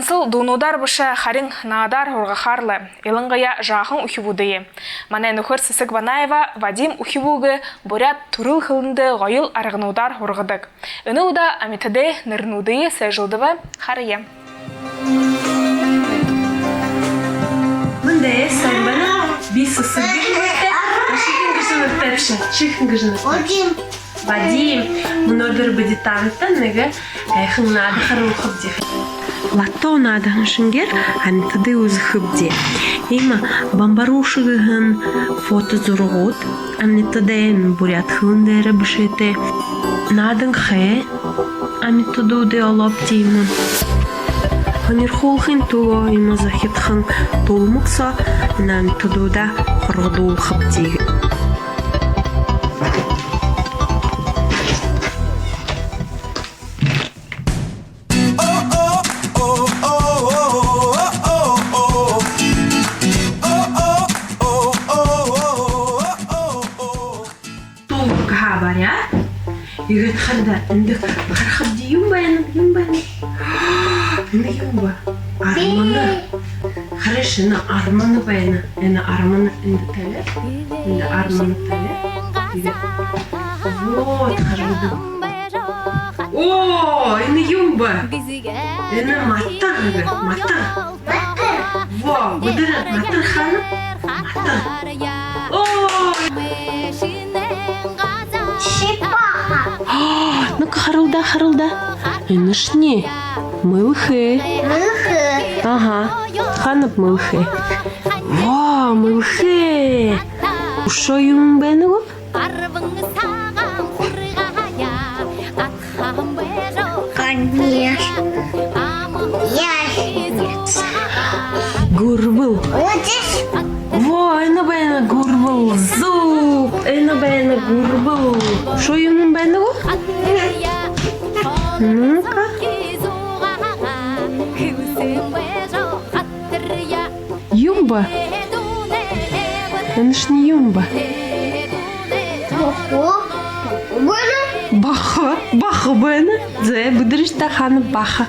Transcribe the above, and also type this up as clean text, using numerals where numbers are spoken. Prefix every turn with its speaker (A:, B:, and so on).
A: Ансыл дунудар быша харин надар ургахарлы, илынгая жахын ухибудые. Мана нөхөр Сысык Банаева Вадим ухибугы бурят турыл хылынды гайыл аргынудар ургыдык. Ынуда амитаде нырнудые сәжилдывы харые.
B: Мындай самбана бис Сысык Вадим, мнодыр будет танта, нега эхн надо харухов дих. Лато надо шенгер, ан тады узхыбде. Има бамбарушыгын фото зургут, ан тады бурят хындere бшете. Надын хэ, ан тады уде алаптима. Ханир холхин туго има захитхан толмукса, ан тады уда хродул хыбдиге. يقول خلدا عندك خرخب دي يومبا يومبا هنا يومبا أرمانا خرش هنا أرمانا بينا هنا أرمانا عند تلات عند أرمانا تلات واو تخرجوا أوه هنا يومبا هنا ماتا ماتا واو بدنا ماتا خانة ماتا أوه Ну-ка, харылда. Энышне. Мылхы. Ага. Ханып мылхы. Вау, мылхы. Ушо юм бенугу?
C: Конечно.
B: Гурбыл. Во, эна бена гурбыл. Зуб. Эна бена гурбыл. Шо юм бенугу? Ну-ка. Юмба. Это ж не юмба. Баха. Баха бена. Зе, будешь тахана баха.